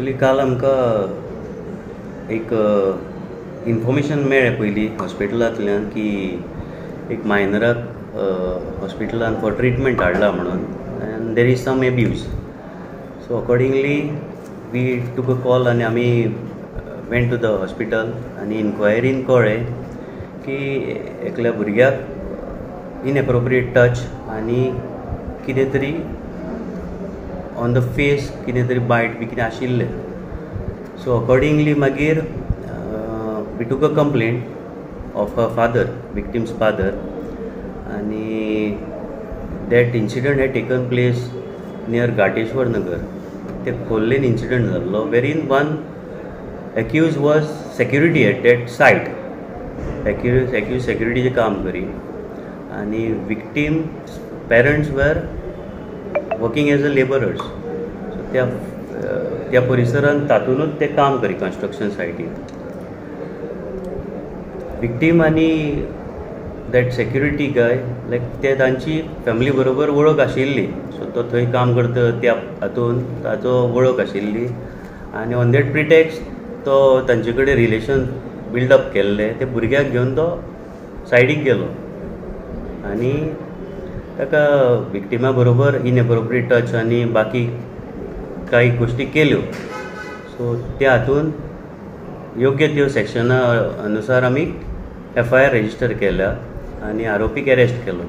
Actually काल आमकां एक इन्फॉर्मेशन मेळ्ळें पयलीं हॉस्पिटलांतल्यान की एक मायनराक हॉस्पिटलान फॉर ट्रिटमेंट हाडला म्हणून and there is some abuse. So accordingly we took a call आनी आमी वेंट टू द हॉस्पिटल आनी इन्क्वायरीन कळ्ळें की एकल्या भुरग्याक इनएप्रोप्रिएट टच आनी कितें तरी ऑन द फेस कितें तरी बायट बी कितें आशिल्लें. सो अकॉर्डिंगली मागीर we took a complaint of a father, victims father, आनी that incident had taken place near Ghateshwar Nagar. ते खोर्लेन इन्सिडंट जाल्लो वेरीन one accused was security at that site. Accused सेक्युरिटीचें काम करी आनी victim parents were working as a labourers. So त्या परिसरांत तातूंतच ते काम करी कन्स्ट्रक्शन सायटीन. विक्टीम आनी दॅट सेक्युरिटी गाय लायक ते तांची फॅमिली बरोबर वळख आशिल्ली. सो तो थंय काम करता त्या हातून ताचो वळख आशिल्ली आनी ऑन दॅट प्रिटेक्स्ट तो तांचे कडेन रिलेशन बिल्डअप केल्लें. ते भुरग्याक घेवन तो सायडीक गेलो आनी ताका विक्टिमा बरोबर इनएप्रोप्रिएट टच आनी बाकी काही गोष्टी केल्यो. सो त्या हातून योग्य त्यो सेक्शना अनुसार आमी FIR रजिस्टर केल्या आनी आरोपीक अरेस्ट केलो.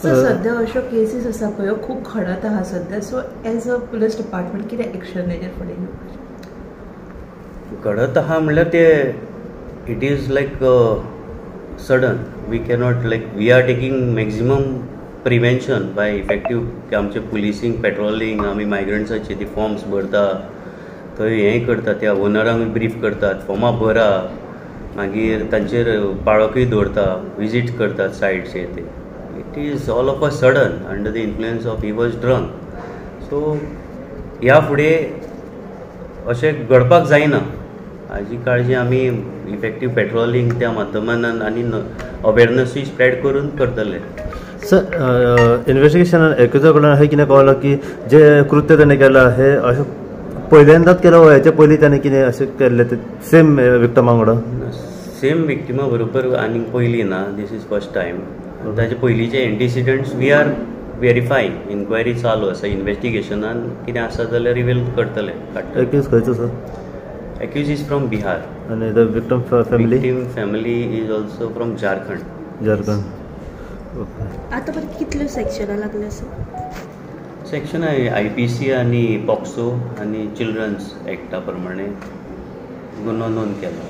सो सध्या अश्यो केसीस आसा पळय खूब घडत आहा सध्या. So as a police department कितें एक्शन हेजेर फुडें घडत आहा म्हणल्यार ते it is like sudden. We cannot like we are taking maximum prevention by effective की आमचे पुलिसींग पेट्रोलिंग आमी मायग्रंट्साचे ती फॉर्म्स भरता थंय हें करता त्या ओनरांक ब्रीफ करतात फॉर्मां भरा मागीर तांचेर पाळोकूय दवरता विजीट करतात सायट्सचेर. ते it is all of a sudden under the influence of he was drunk. So ह्या फुडें अशें घडपाक जायना हाजी काळजी आमी इफेक्टीव पेट्रोलिंग त्या माध्यमान आनी अवेरनसूय स्प्रेड करून करतले. सर इन्व्हेस्टिगेशन एक्युजा कडल्यान अशें कितें कळ्ळां की जे कृत्य ताणें केलां हें अशें पहिल्यांदाच केलो हेचे पयलीं ताणें कितें अशें केल्लें ते सेम विक्टिमा वांगडा? सेम विक्टिमा बरोबर आनी पयलीं ना. This is first time. ताचे पयलींचे antecedents we are verifying. Inquiry चालू आसा. इन्व्हेस्टिगेशनान कितें आसा जाल्यार रिवील करतले. एक्यूज खंयचो sir? Accused is from Bihar आनी the victim family? Victim family is also from Jharkhand. आतां पण कितल्यो सेक्शनां लागल्या सर? सेक्शन IPC आनी पॉक्सो आनी चिल्ड्रन्स एक्टा प्रमाणे गुन्हो नोंद केला.